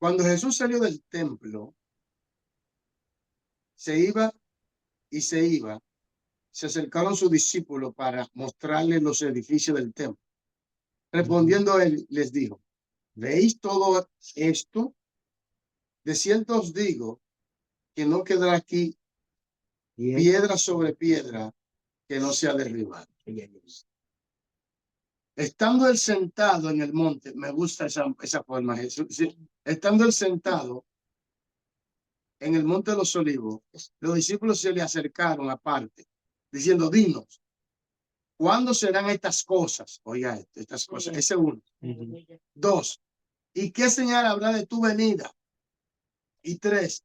Cuando Jesús salió del templo, se iba y se iba. Se acercaron sus discípulos para mostrarles los edificios del templo. Respondiendo él, les dijo: ¿veis todo esto? De cierto os digo que no quedará aquí piedra sobre piedra que no sea derribada. Estando él sentado en el monte, me gusta esa forma, Jesús. Sí, estando él sentado en el monte de los olivos, los discípulos se le acercaron aparte, diciendo: dinos, ¿cuándo serán estas cosas? Oiga, estas cosas. Ese uno. Dos, ¿y qué señal habrá de tu venida? Y tres,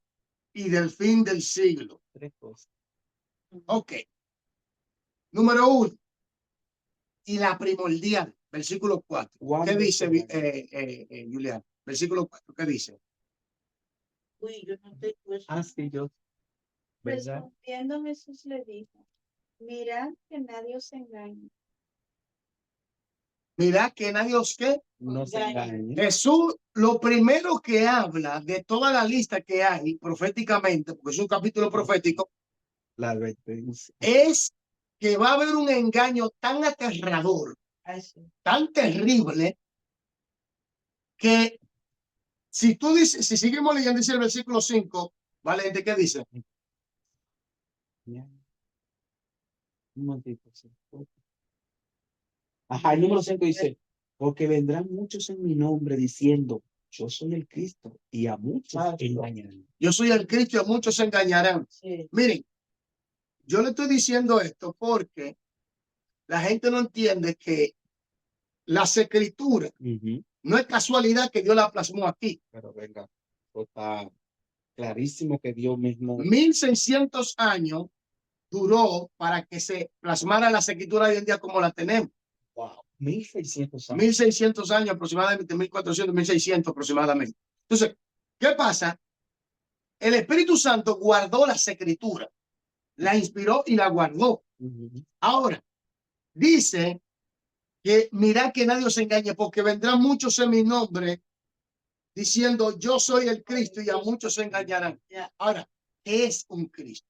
y del fin del siglo. Tres cosas. Ok. Número uno, y la primordial, versículo 4. ¿Qué dice, Julián? Versículo 4, ¿qué dice? Uy, yo no te sí, yo. ¿Verdad? Respondiendo Jesús le dijo: mirad que nadie os engañe. Mirad que nadie os ¿qué? No se engañe. Jesús, lo primero que habla de toda la lista que hay proféticamente, porque es un capítulo profético, la advertencia, es que va a haber un engaño tan aterrador, tan terrible, que si tú dices, si seguimos leyendo, dice el versículo 5, ¿vale? ¿De qué dice? Un momentito. Ajá, el número 5 dice: porque vendrán muchos en mi nombre diciendo, yo soy el Cristo, y a muchos engañarán. Yo soy el Cristo y a muchos se engañarán. Sí. Miren, yo le estoy diciendo esto porque la gente no entiende que las escrituras no es casualidad que Dios la plasmó aquí. Pero venga, está clarísimo que Dios mismo. 1600 años duró para que se plasmara las escrituras hoy en día como la tenemos. Wow, 1600 años. 1600 años aproximadamente, 1400, 1600 aproximadamente. Entonces, ¿qué pasa? El Espíritu Santo guardó las escrituras, la inspiró y la guardó. Ahora, dice que mirad que nadie os engañe, porque vendrán muchos en mi nombre diciendo, yo soy el Cristo, y a muchos se engañarán. Ahora, ¿qué es un Cristo?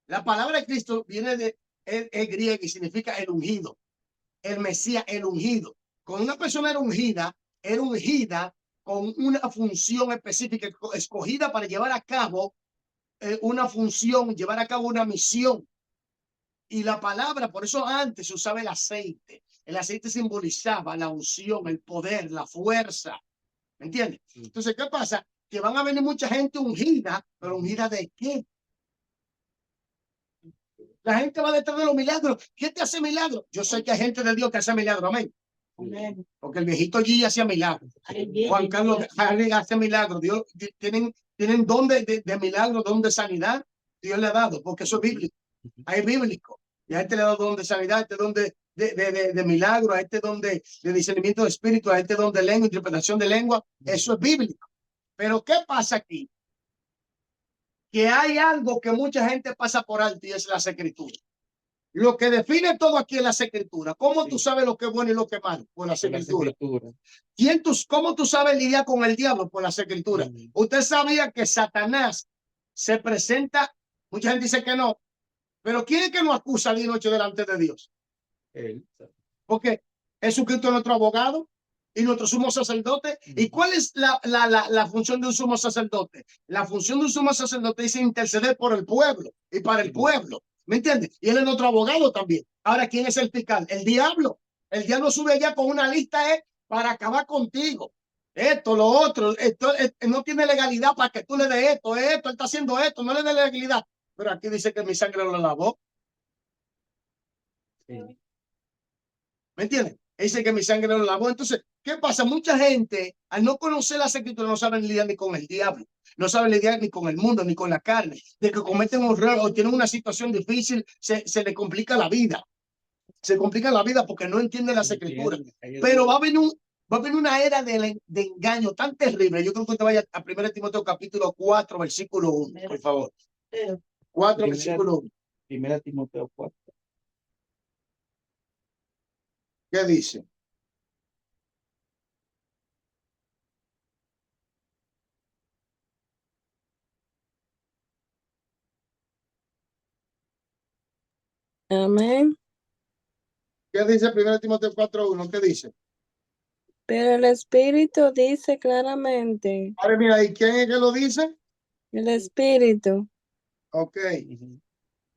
La palabra Cristo viene de el griego y significa el ungido, el Mesías, el ungido. Cuando una persona era ungida con una función específica, escogida para llevar a cabo una función, llevar a cabo una misión. Y la palabra, por eso antes se usaba el aceite. El aceite simbolizaba la unción, el poder, la fuerza. ¿Me entiendes? Entonces, ¿qué pasa? Que van a venir mucha gente ungida, pero ungida ¿de qué? La gente va detrás de los milagros. ¿Quién te hace milagros? Yo sé que hay gente de Dios que hace milagros. Amén. Amén. Porque el viejito G hacía milagros. Juan Carlos Harry hace milagros. Dios tienen don de milagros, don de sanidad. Dios le ha dado, porque eso es bíblico. Hay bíblico. Y a este le ha dado don de sanidad, a este don de milagro, a este don de discernimiento de espíritu, a este don de lengua, interpretación de lengua. Eso es bíblico. Pero ¿qué pasa aquí? Que hay algo que mucha gente pasa por alto y es las escrituras. Lo que define todo aquí es las escrituras. ¿Cómo tú sabes lo que es bueno y lo que es malo? Por las escrituras. ¿Cómo tú sabes lidiar con el diablo? Por las escrituras. Usted sabía que Satanás se presenta, mucha gente dice que no, pero ¿quién es que nos acusa día y noche delante de Dios? Él. Porque Jesucristo es nuestro abogado y nuestro sumo sacerdote. ¿Y cuál es la función de un sumo sacerdote? La función de un sumo sacerdote es interceder por el pueblo y para el pueblo. ¿Me entiendes? Y él es nuestro abogado también. Ahora, ¿quién es el fiscal? El diablo. El diablo sube allá con una lista para acabar contigo. Esto, lo otro, esto no tiene legalidad para que tú le des esto, él está haciendo esto, no le dé legalidad. Pero aquí dice que mi sangre lo lavó. Sí. ¿Me entiendes? Dice que mi sangre lo lavó. Entonces, ¿qué pasa? Mucha gente, al no conocer las escrituras, no saben lidiar ni con el diablo, no saben lidiar ni con el mundo, ni con la carne. De que cometen un error o tienen una situación difícil, se le complica la vida. Se complica la vida porque no entienden las escrituras. Pero va a venir una era de engaño tan terrible. Yo creo que te vaya a 1 Timoteo capítulo 4, versículo 1, por favor. 4, versículo 1. 1 Timoteo 4. ¿Qué dice? Amén. ¿Qué dice 1 Timoteo 4:1? ¿Qué dice? Pero el Espíritu dice claramente, Ahora mira, ¿y quién es que lo dice? el Espíritu Ok.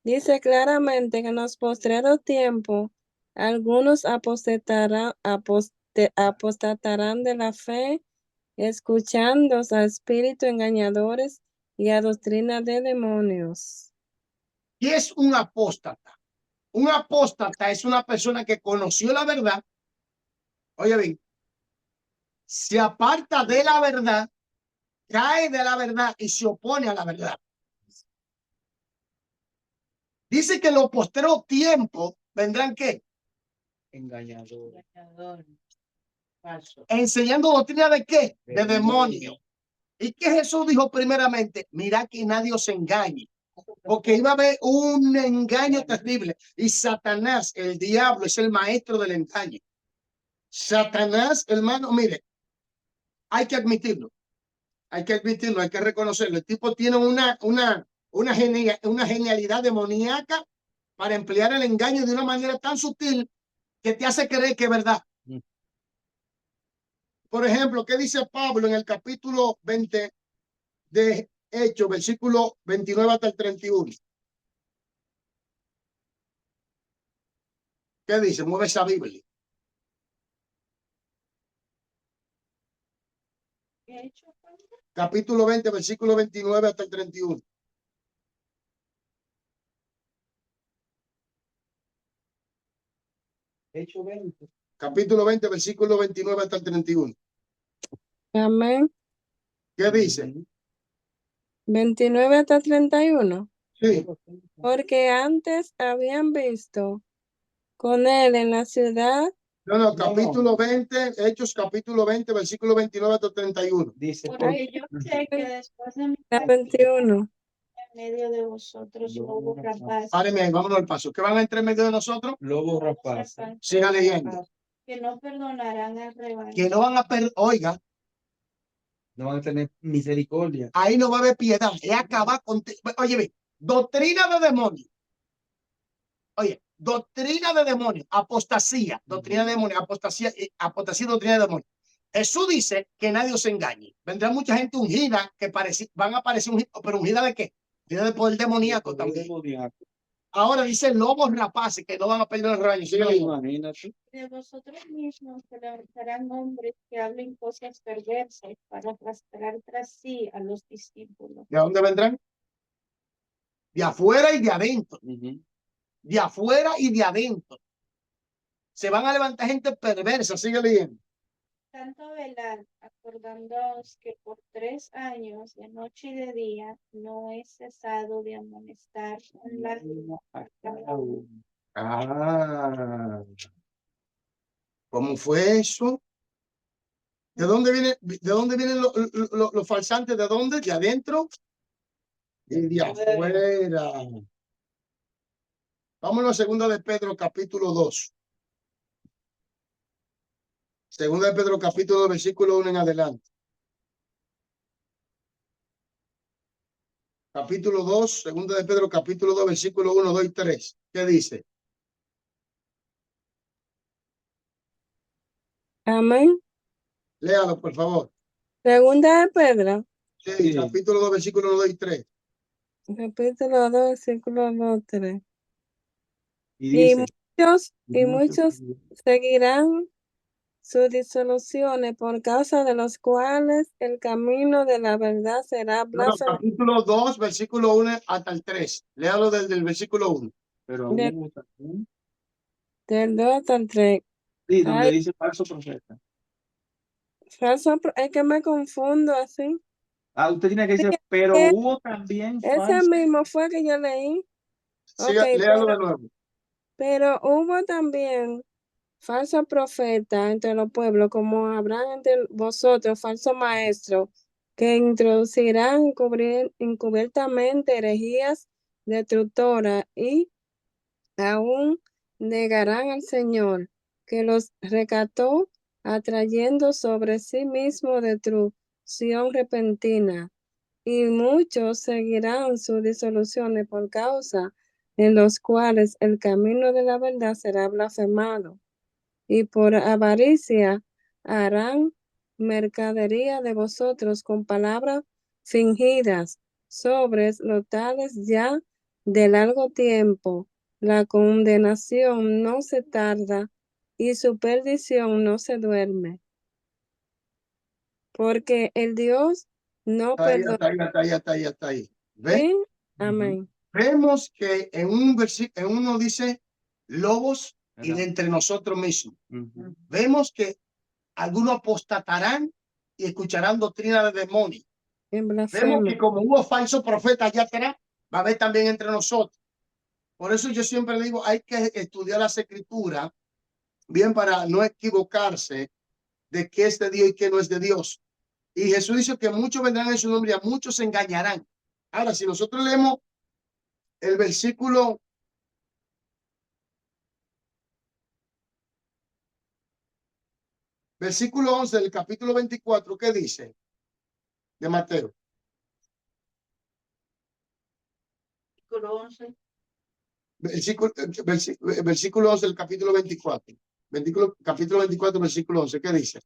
dice claramente que en los postreros tiempos algunos apostatarán de la fe, escuchando a espíritus engañadores y a doctrina de demonios. ¿Qué es un apóstata? Un apóstata es una persona que conoció la verdad, oye bien, se aparta de la verdad, cae de la verdad y se opone a la verdad. Dice que en los postreros tiempos vendrán ¿qué? Engañador. Enseñando doctrina de ¿qué? De demonio. ¿Y qué Jesús dijo primeramente? Mira que nadie os engañe, porque iba a haber un engaño terrible. Y Satanás, el diablo, es el maestro del engaño. Satanás, hermano, mire, hay que admitirlo, hay que admitirlo, hay que reconocerlo. El tipo tiene una genialidad demoníaca para emplear el engaño de una manera tan sutil que te hace creer que es verdad. Por ejemplo, ¿qué dice Pablo en el capítulo 20 de Hechos, versículo 29 hasta el 31? ¿Qué dice? Mueve esa Biblia. Hecho, ¿cuánto? Capítulo 20, versículo 29 hasta el 31. Hecho 20. Capítulo 20, versículo 29 hasta el 31. Amén. ¿Qué dice? 29 hasta 31. Sí. Porque antes habían visto con él en la ciudad. No, capítulo 20, Hechos capítulo 20, versículo 29 hasta 31. Dice, Porque yo sé que después de mi La partida 21. en medio de vosotros lobo rapaz. Páreme ahí, vámonos al paso. ¿Qué van a entrar en medio de nosotros? lobo rapaz. Siga leyendo. Que no perdonarán al rebaño. Que no van a oiga, No van a tener misericordia. ahí no va a haber piedad. Es acabar con. Oye, ve, doctrina de demonio. Oye, doctrina de demonio, apostasía, doctrina de demonio, apostasía, apostasía, doctrina de demonio. Jesús dice que nadie os engañe. Vendrá mucha gente ungida que van a aparecer ungidos, pero ungida de qué? Ungida de poder demoníaco también. Demoníaco. Ahora dice lobos rapaces que no van a perder el rebaño. Sí, imagínate. De vosotros mismos se levantarán hombres que hablen cosas perversas para arrastrar tras sí a los discípulos. ¿De dónde vendrán? De afuera y de adentro. De afuera y de adentro. Se van a levantar gente perversa, sigue leyendo. Tanto velad, acordándoos que por 3 años, de noche y de día, no he cesado de amonestar con lágrimas a cada uno. Ah, ¿cómo fue eso? ¿De dónde vienen los falsantes? ¿De dónde? ¿De adentro? Y de afuera. Vámonos a segunda de Pedro, capítulo 2. Segunda de Pedro, capítulo 2, versículo 1 en adelante. Capítulo 2, segunda de Pedro, capítulo 2, versículo 1, 2 y 3. ¿Qué dice? Amén. Léalo, por favor. Segunda de Pedro, Sí, capítulo 2, versículo 1, 2 y 3. capítulo 2, versículo 2, 3. Y Y dice, muchos seguirán sus disoluciones, por causa de los cuales el camino de la verdad será No, no, blasfemado. capítulo 2, versículo 1 hasta el 3. Léalo desde el versículo 1. pero De- hubo también. Del 2 hasta el 3. Sí, donde Ay, dice falso profeta. es que me confundo así. Ah, usted tiene que Sí, decir, pero que hubo también ese falso. mismo fue que yo leí. Ok, Siga, léalo de nuevo. pero hubo también falso profeta entre los pueblos, como habrán entre vosotros falso maestro, que introducirán encubiertamente herejías destructoras y aún negarán al Señor, que los rescató, atrayendo sobre sí mismo destrucción repentina. Y muchos seguirán sus disoluciones por causa en los cuales el camino de la verdad será blasfemado, y por avaricia harán mercadería de vosotros con palabras fingidas, sobres los tales ya de largo tiempo. La condenación no se tarda y su perdición no se duerme, porque el Dios no Está ahí, perdona. está ahí, está ahí, está ahí, está ahí. ¿Ve? ¿Sí? Amén. Vemos que en un versículo, en uno dice lobos y de entre nosotros mismos. Vemos que algunos apostatarán y escucharán doctrina de demonios. En Vemos blasfemia. que como hubo falsos profetas allá atrás, va a haber también entre nosotros. Por eso yo siempre digo, hay que estudiar las escrituras bien para no equivocarse de qué es de Dios y qué no es de Dios. Y Jesús dice que muchos vendrán en su nombre y a muchos se engañarán. Ahora, si nosotros leemos el versículo 11 del capítulo 24, ¿qué dice? De Mateo. Versículo 11 del capítulo 24. Capítulo 24, versículo 11, ¿qué dice?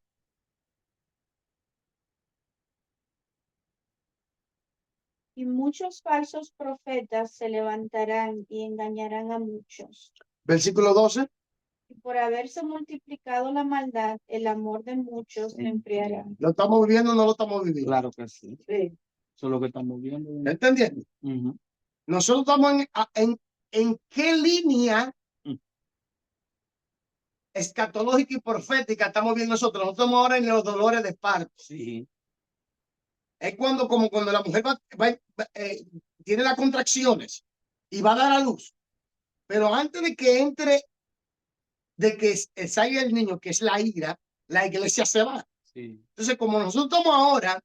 Y muchos falsos profetas se levantarán y engañarán a muchos. Versículo 12. Y por haberse multiplicado la maldad, el amor de muchos se enfriará. ¿Lo estamos viviendo o no lo estamos viviendo? Claro que sí. Sí. Eso es lo que estamos viendo. ¿Entendiendo? Nosotros estamos en qué línea escatológica y profética estamos viendo nosotros. Nosotros estamos ahora en los dolores de parto. Sí. Es como cuando la mujer tiene las contracciones y va a dar a luz. Pero antes de que entre, de que salga el niño, que es la ira, la iglesia se va. Sí. Entonces, como nosotros estamos ahora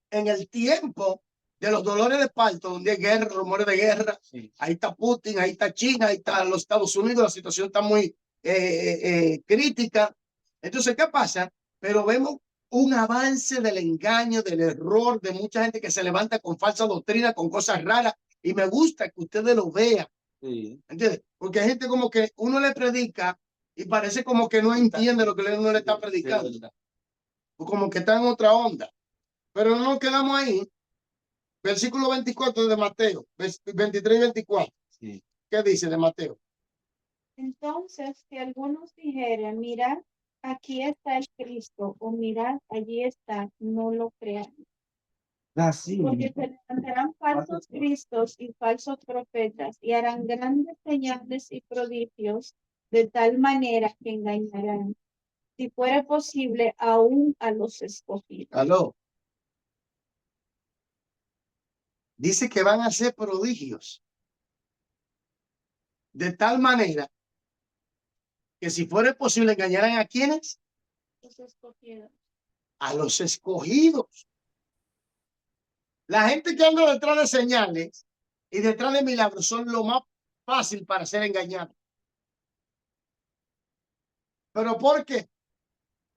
en el tiempo de los dolores de parto, donde hay guerra, rumores de guerra, Sí. ahí está Putin, ahí está China, ahí está los Estados Unidos, la situación está muy crítica. Entonces, ¿qué pasa? Pero vemos un avance del engaño, del error, de mucha gente que se levanta con falsa doctrina, con cosas raras, y me gusta que ustedes lo vean. Sí. ¿Entiendes? Porque hay gente como que uno le predica y parece como que no entiende lo que uno le está predicando. Sí, O como que está en otra onda. Pero no nos quedamos ahí. Versículo 24 de Mateo, 23 y 24. sí. ¿Qué dice de Mateo? Entonces, si algunos dijeren, mirad, aquí está el Cristo, o mirad, allí está, no lo crean. Así. Porque se levantarán falsos cristos y falsos profetas, y harán grandes señales y prodigios, de tal manera que engañarán, si fuera posible, aún a los escogidos. Aló. Dice que van a ser prodigios. De tal manera que si fuera posible engañarán a quienes? Los escogidos. A los escogidos. La gente que anda detrás de señales y detrás de milagros son lo más fácil para ser engañados. ¿Pero por qué?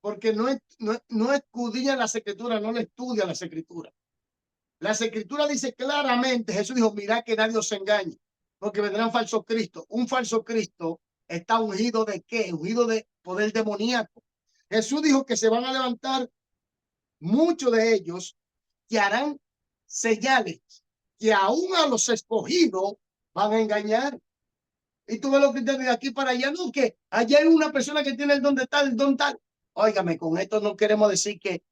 Porque no escudriñan las escrituras, no le estudian las escrituras. Las escrituras dice claramente, Jesús dijo, mirad que nadie os engañe, porque vendrán falsos cristos. Un falso Cristo está ungido ¿de qué? Ungido de poder demoníaco. Jesús dijo que se van a levantar muchos de ellos que harán señales, que aún a los escogidos van a engañar. Y tú ves lo que te de aquí para allá, no, que allá hay una persona que tiene el don de tal, el don tal. Óigame, con esto no queremos decir que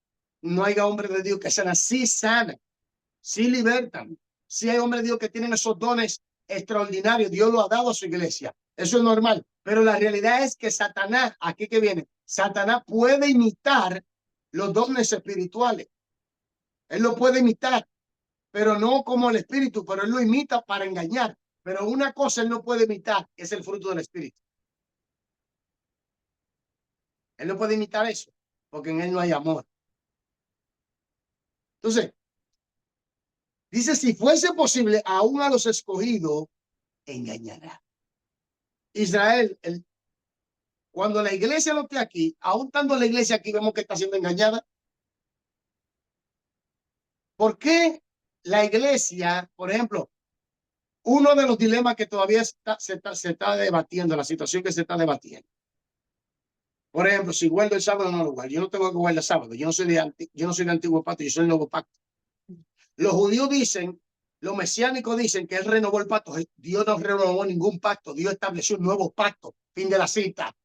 no haya hombres de Dios que sean así sanas, sí libertan. Sí hay hombres de Dios que tienen esos dones extraordinarios. Dios lo ha dado a su iglesia. Eso es normal. Pero la realidad es que Satanás, aquí que viene, Satanás puede imitar los dones espirituales. Él lo puede imitar, pero no como el espíritu, pero él lo imita para engañar. Pero una cosa él no puede imitar, es el fruto del espíritu. Él no puede imitar eso, porque en él no hay amor. Entonces, dice, si fuese posible, aún a los escogidos, engañará. Israel, cuando la iglesia no esté aquí, aún estando la iglesia aquí, vemos que está siendo engañada. ¿Por qué la iglesia, por ejemplo, uno de los dilemas que todavía se está debatiendo, la situación que se está debatiendo. Por ejemplo, si guardo el sábado o no lo guardo. Yo no tengo que guardar el sábado. Yo no soy de antiguo pacto, yo soy del nuevo pacto. Los judíos dicen, los mesiánicos dicen que él renovó el pacto. Dios no renovó ningún pacto. Dios estableció un nuevo pacto. Fin de la cita.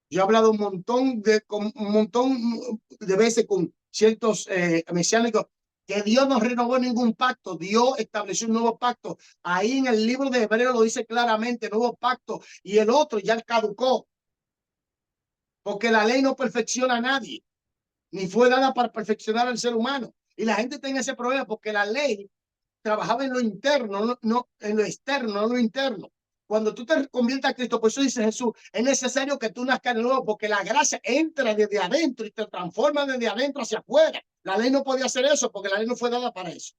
Yo he hablado un montón de veces con ciertos mesiánicos que Dios no renovó ningún pacto. Dios estableció un nuevo pacto. Ahí en el libro de Hebreos lo dice claramente, nuevo pacto. Y el otro ya caducó. Porque la ley no perfecciona a nadie, ni fue dada para perfeccionar al ser humano. Y la gente tiene ese problema porque la ley trabajaba en lo interno, no en lo externo, no en lo interno. Cuando tú te conviertes a Cristo, por eso dice Jesús, es necesario que tú nazcas de nuevo porque la gracia entra desde adentro y te transforma desde adentro hacia afuera. La ley no podía hacer eso porque la ley no fue dada para eso.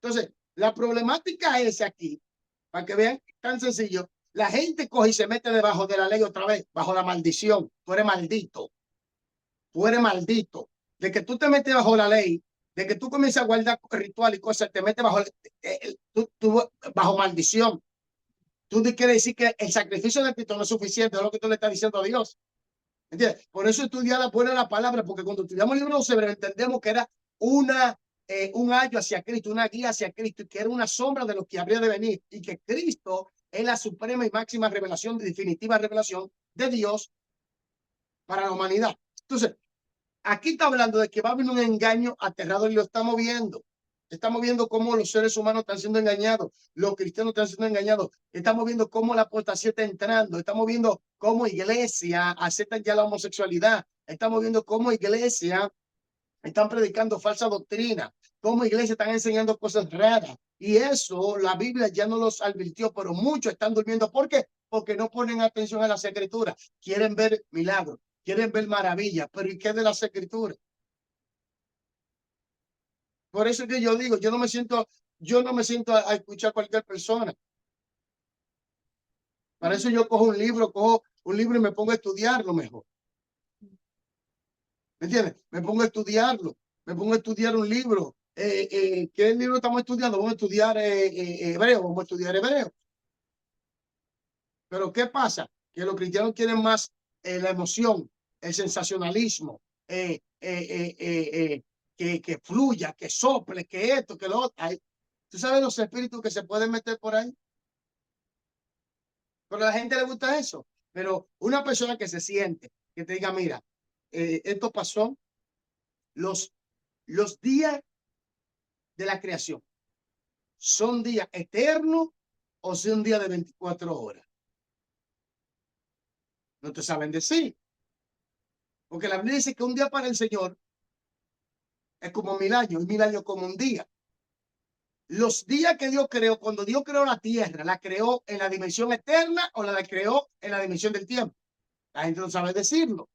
Entonces, la problemática es aquí, para que vean, tan sencillo, la gente coge y se mete debajo de la ley otra vez, bajo la maldición. Tú eres maldito. Tú eres maldito. De que tú te metes bajo la ley, de que tú comienzas a guardar ritual y cosas, te metes bajo maldición. Tú quieres decir que el sacrificio de Cristo no es suficiente, es lo que tú le estás diciendo a Dios. ¿Entiendes? Por eso estudiar la buena palabra, porque cuando estudiamos el libro de los Hebreos entendemos que era un ayo hacia Cristo, una guía hacia Cristo, y que era una sombra de lo que habría de venir, y que Cristo es la suprema y máxima revelación, definitiva revelación de Dios para la humanidad. Entonces, aquí está hablando de que va a haber un engaño aterrador y lo estamos viendo. Estamos viendo cómo los seres humanos están siendo engañados, los cristianos están siendo engañados, estamos viendo cómo la apostasía está entrando, estamos viendo cómo iglesia aceptan ya la homosexualidad, estamos viendo cómo iglesia están predicando falsa doctrina, cómo iglesia están enseñando cosas raras. Y eso la Biblia ya no los advirtió, pero muchos están durmiendo. ¿Por qué? Porque no ponen atención a las escrituras. Quieren ver milagros, quieren ver maravillas, pero ¿y qué de las escrituras? Por eso es que yo digo, yo no me siento a escuchar a cualquier persona. Para eso yo cojo un libro y me pongo a estudiarlo mejor. ¿Me entiendes? Me pongo a estudiarlo, me pongo a estudiar un libro. ¿Qué libro estamos estudiando? Vamos a estudiar hebreo, vamos a estudiar hebreo. Pero ¿qué pasa? Que los cristianos quieren más la emoción, el sensacionalismo, que fluya, que sople, que esto, que lo otro. ¿Tú sabes los espíritus que se pueden meter por ahí? Pero a la gente le gusta eso. Pero una persona que se siente, que te diga, mira, esto pasó, los días de la creación, ¿son días eternos o son un día de 24 horas? No te saben decir. Porque la Biblia dice que un día para el Señor es como 1000 años, y 1000 años como un día. Los días que Dios creó, cuando Dios creó la tierra, ¿la creó en la dimensión eterna o la creó en la dimensión del tiempo? La gente no sabe decirlo.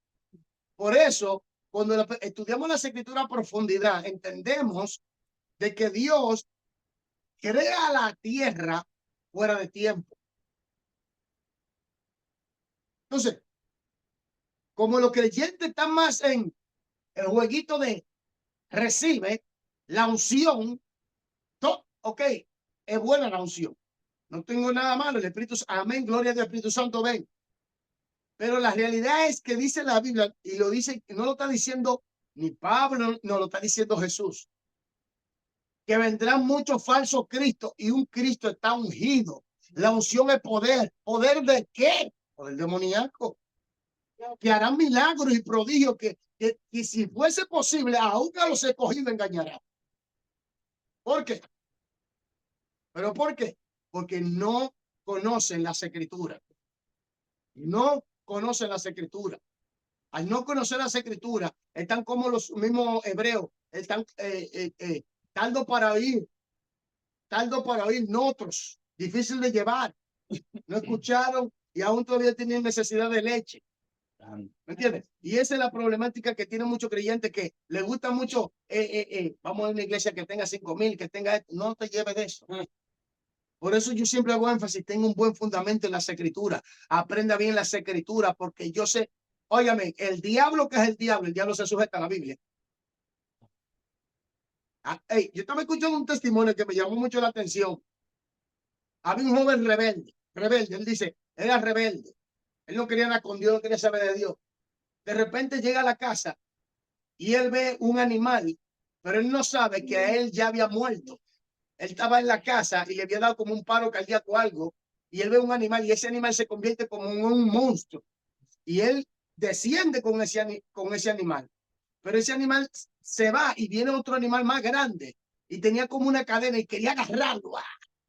Por eso, cuando estudiamos las escrituras a profundidad, entendemos de que Dios crea la tierra fuera de tiempo. Entonces, como los creyentes están más en el jueguito de recibe la unción, ok, es buena la unción. No tengo nada malo, el Espíritu, amén, gloria al Espíritu Santo, ven. Pero la realidad es que dice la Biblia, y lo dice, no lo está diciendo ni Pablo, no lo está diciendo Jesús, que vendrán muchos falsos cristos y un Cristo está ungido. La unción es poder. ¿Poder de qué? Poder demoníaco. Que harán milagros y prodigios que si fuese posible, aún a los escogidos engañará. ¿Por qué? ¿Pero por qué? Porque no conocen las escrituras. No conocen las escrituras. Al no conocer las escrituras, están como los mismos hebreos, están tardo para oír, otros, difícil de llevar. No escucharon y aún todavía tienen necesidad de leche. ¿Me entiendes? Y esa es la problemática que tiene muchos creyentes que les gusta mucho, vamos a una iglesia que tenga 5000, que tenga esto. No te lleves de eso. Por eso yo siempre hago énfasis, tengo un buen fundamento en las escrituras, aprenda bien las escrituras, porque yo sé, óigame, el diablo que es el diablo se sujeta a la Biblia. Hey, yo estaba escuchando un testimonio que me llamó mucho la atención. Había un joven rebelde. Él dice, era rebelde. Él no quería nada con Dios, no quería saber de Dios. De repente llega a la casa y él ve un animal, pero él no sabe que a él ya había muerto. Él estaba en la casa y le había dado como un paro cardíaco o algo, y él ve un animal y ese animal se convierte como en un monstruo. Y él desciende con ese animal. Pero ese animal se va y viene otro animal más grande y tenía como una cadena y quería agarrarlo.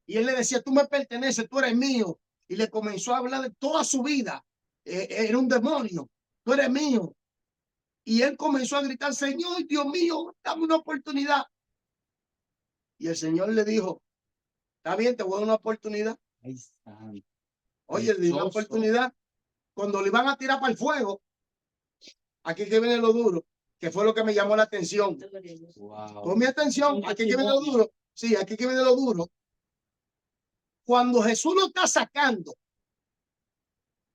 Y él le decía, tú me perteneces, tú eres mío. Y le comenzó a hablar de toda su vida. Era un demonio, tú eres mío. Y él comenzó a gritar, Señor, Dios mío, dame una oportunidad. Y el Señor le dijo, está bien, te voy a dar una oportunidad. Ay, santo. Oye, le dio una Dichoso. oportunidad. Cuando le iban a tirar para el fuego, aquí que viene lo duro, que fue lo que me llamó la atención. Wow. Pon mi atención, aquí que viene lo duro. Sí, aquí que viene lo duro. Cuando Jesús lo está sacando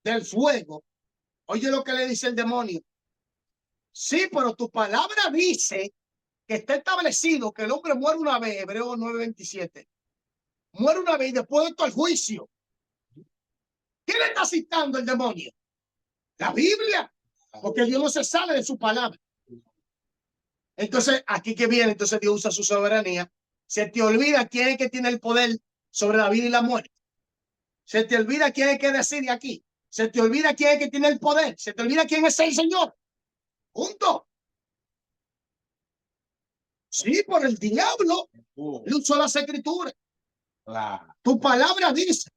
del fuego, oye lo que le dice el demonio. Sí, pero tu palabra dice que está establecido que el hombre muere una vez, Hebreos 9:27. Muere una vez y después de esto al juicio. ¿Qué le está citando el demonio? La Biblia. Porque Dios no se sale de su palabra. Entonces, aquí que viene, entonces Dios usa su soberanía. Se te olvida quién es que tiene el poder sobre la vida y la muerte. Se te olvida quién es que decide aquí. Se te olvida quién es que tiene el poder. Se te olvida quién es el Señor. Punto. Sí, por el diablo le usó las escrituras. Claro. Tu palabra dice.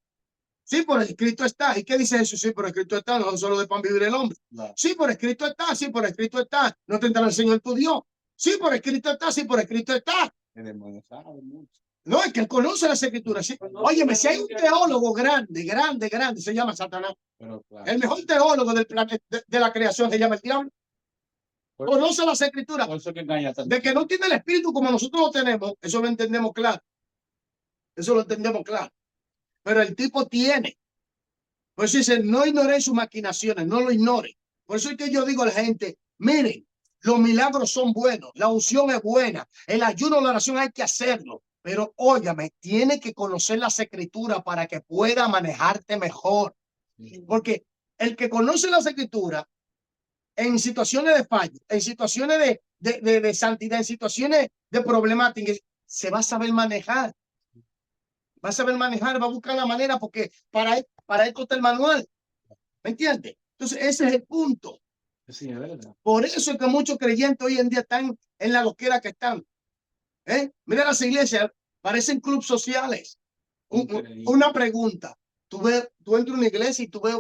Sí, por escrito está. ¿Y qué dice Jesús? Sí, por escrito está. No solo de pan vivir el hombre. Claro. Sí, por escrito está. Sí, por escrito está. No tentará el Señor tu Dios. Sí, por escrito está. Sí, por escrito está. El demonio sabe mucho. No, es que él conoce las escrituras. ¿Sí? Óyeme, si hay un teólogo grande, se llama Satanás. Pero claro. El mejor teólogo del planeta, de la creación se llama el diablo. Conoce las escrituras. Por eso que engaña tanto. De que no tiene el espíritu como nosotros lo tenemos, eso lo entendemos claro. Eso lo entendemos claro. Pero el tipo tiene. Por eso dice, no ignoren sus maquinaciones, no lo ignoren. Por eso es que yo digo a la gente, miren, los milagros son buenos, la unción es buena, el ayuno, la oración hay que hacerlo. Pero óyame, tiene que conocer las escrituras para que pueda manejarte mejor. Porque el que conoce las escrituras en situaciones de fallo, en situaciones de santidad, en situaciones de problemática, se va a saber manejar. Va a saber manejar, va a buscar la manera porque para esto está el manual. ¿Me entiendes? Entonces, ese es el punto. Sí, es verdad. Por eso es que muchos creyentes hoy en día están en la loquera que están. Mira las iglesias, parecen clubes sociales. Una pregunta. Tú entras a una iglesia y tú ves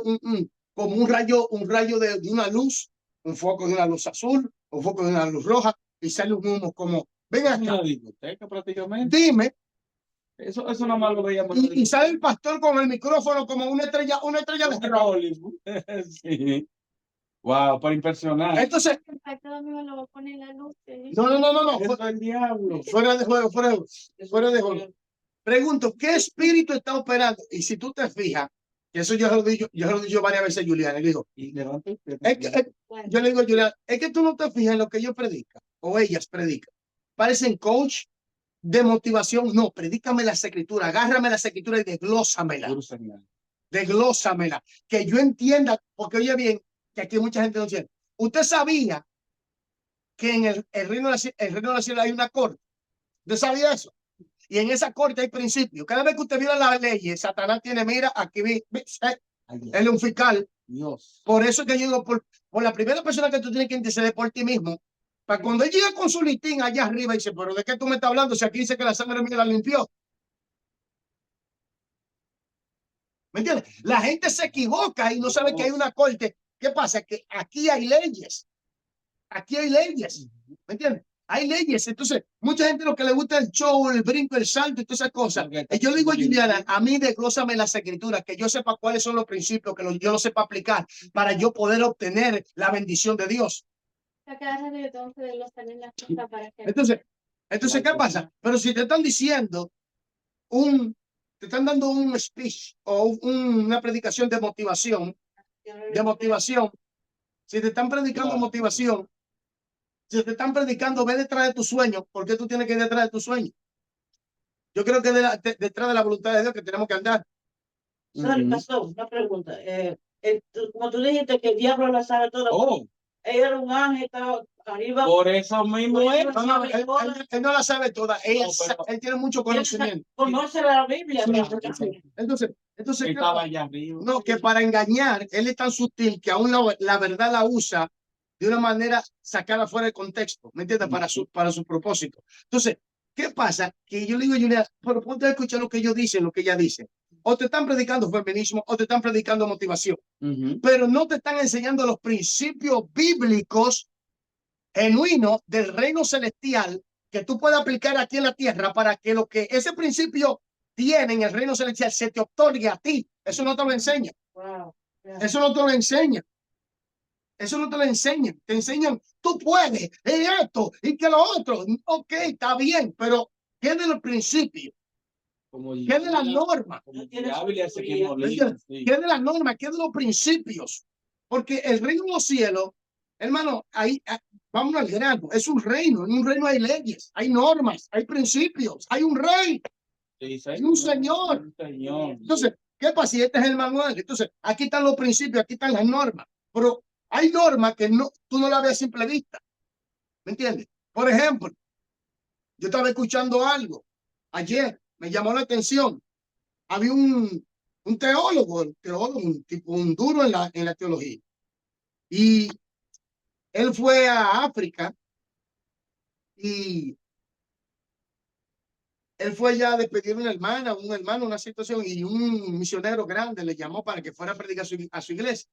como un rayo de una luz, un foco de una luz azul, un foco de una luz roja, y sale un humo como, ven acá, Una discoteca prácticamente. dime, Eso nada más lo veíamos. y sale el pastor con el micrófono como una estrella de rock. Sí. Wow, para impresionar. Entonces, Este domingo lo voy a poner la luz. no. Eso es el diablo. Fuera de juego. Pregunto, ¿qué espíritu está operando? Y si tú te fijas, que eso yo lo he dicho varias veces a Julián, le digo, Y levanta el pie. yo le digo a Julián, es que tú no te fijas en lo que ellos predican, o ellas predican. Parecen coach de motivación. No, predícame las escrituras, agárrame las escrituras y desglósamela. Desglósamela. Que yo entienda, porque oye bien, que aquí mucha gente no entiende. Usted sabía que en el reino de la ciudad hay una corte. ¿Usted sabía eso? Y en esa corte hay principios. Cada vez que usted viola las leyes, Satanás tiene, mira, aquí él es un fiscal. Dios. Por eso es que yo digo, por la primera persona que tú tienes que interceder por ti mismo, para cuando él llega con su listín allá arriba y dice, pero ¿de qué tú me estás hablando? Si aquí dice que la sangre mía la limpió. ¿Me entiendes? La gente se equivoca y no sabe que hay una corte. ¿Qué pasa? Que aquí hay leyes. Aquí hay leyes. ¿Me entiendes? Hay leyes. Entonces, mucha gente lo que le gusta es el show, el brinco, el salto y todas esas cosas. Y yo le digo a Juliana, a mí desglósame las escrituras, que yo sepa cuáles son los principios, que yo lo sepa aplicar para yo poder obtener la bendición de Dios. Entonces, ¿qué pasa? Pero si te están diciendo te están dando un speech o una predicación de motivación, si te están predicando motivación, Si te están predicando, ve detrás de tu sueño. ¿Por qué tú tienes que ir detrás de tu sueño? Yo creo que detrás de la voluntad de Dios que tenemos que andar. Sorry, pastor, una pregunta. Como tú dijiste que el diablo la sabe toda, Oh, él era un ángel, estaba arriba. por eso mismo es. No, no, él no la sabe toda. No, pero- Él tiene mucho conocimiento. Conoce la Biblia. Sí, pero- sí. Entonces, ¿qué Estaba pasa? allá arriba. No, que para engañar, él es tan sutil que aún la verdad la usa de una manera sacada fuera de contexto, ¿me entiendes? Para su propósito. Entonces, ¿qué pasa? Que yo le digo a Julia, pero ponte a escuchar lo que ellos dicen, lo que ella dice. O te están predicando feminismo o te están predicando motivación, Ujú. pero no te están enseñando los principios bíblicos genuinos del reino celestial que tú puedes aplicar aquí en la tierra para que lo que ese principio tiene en el reino celestial se te otorgue a ti. Eso no te lo enseña. Wow. Eso no te lo enseña. Eso no te lo enseñan. Te enseñan, tú puedes, y esto, y que lo otro. Ok, está bien, pero ¿qué de los principios? Como ¿Qué de las normas? como No tiene diablo hace que sabiduría. molesta, sí. ¿Qué de las normas? ¿Qué de los principios? Porque el reino de los cielos, hermano, ahí vamos al grano. Es un reino. En un reino hay leyes, hay normas, hay principios, hay un rey. Sí, Hay un señor. Un señor. Entonces, ¿qué pasa? Si este es el manual. Entonces, aquí están los principios, aquí están las normas. Pero hay normas que no, tú no las ves a simple vista. ¿Me entiendes? Por ejemplo, yo estaba escuchando algo ayer, me llamó la atención. Había un teólogo, un tipo, un duro en la teología. Y él fue a África y él fue ya a despedir a un hermano, una situación, y un misionero grande le llamó para que fuera a predicar a su iglesia.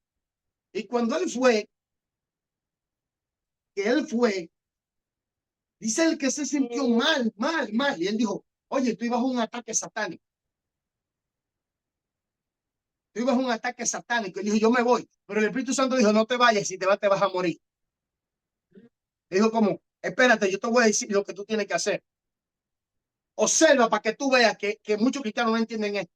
Y cuando él fue, dice él que se sintió mal. Y él dijo, oye, tú ibas a un ataque satánico. Tú ibas a un ataque satánico. Él dijo, yo me voy. Pero el Espíritu Santo dijo, no te vayas, si te vas a morir. Dijo como, espérate, yo te voy a decir lo que tú tienes que hacer. Observa para que tú veas que muchos cristianos no entienden esto.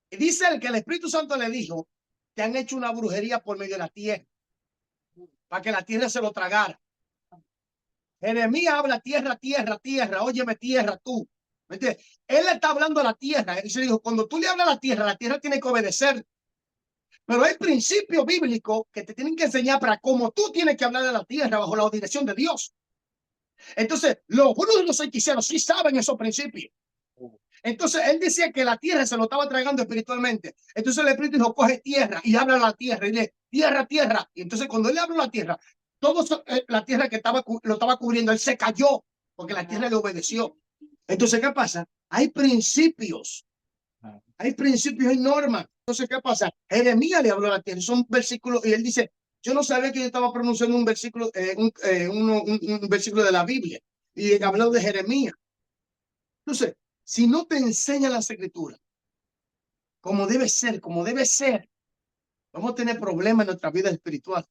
Y dice él que el Espíritu Santo le dijo, te han hecho una brujería por medio de la tierra, para que la tierra se lo tragara. Jeremías habla tierra, óyeme tierra tú. ¿Me entiendes? Él le está hablando a la tierra. Él se dijo, cuando tú le hablas a la tierra tiene que obedecer. Pero hay principios bíblicos que te tienen que enseñar para cómo tú tienes que hablar a la tierra bajo la dirección de Dios. Entonces, los brujos y los hechiceros sí saben esos principios. Entonces, él decía que la tierra se lo estaba tragando espiritualmente. Entonces, el Espíritu dijo, coge tierra y habla a la tierra. Y dice, tierra. Y entonces, cuando él habló a la tierra, la tierra que lo estaba cubriendo, él se cayó porque la tierra le obedeció. Entonces, ¿qué pasa? Hay principios y normas. Entonces, ¿qué pasa? Jeremías le habló a la tierra. Son versículos y él dice, yo no sabía que yo estaba pronunciando un versículo, un versículo de la Biblia. Y habló de Jeremías. Entonces, si no te enseñan las escrituras, como debe ser, vamos a tener problemas en nuestra vida espiritual.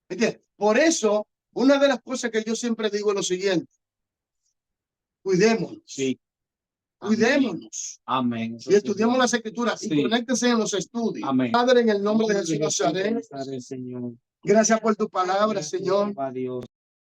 ¿Entiendes? Por eso, una de las cosas que yo siempre digo es lo siguiente: cuidémonos. Sí. Cuidémonos. Amén. Y estudiamos las escrituras y Sí. conéctense en los estudios. Amén. Padre, en el nombre de Jesús, Nazaret, Señor. gracias por tu palabra, Señor. Dios.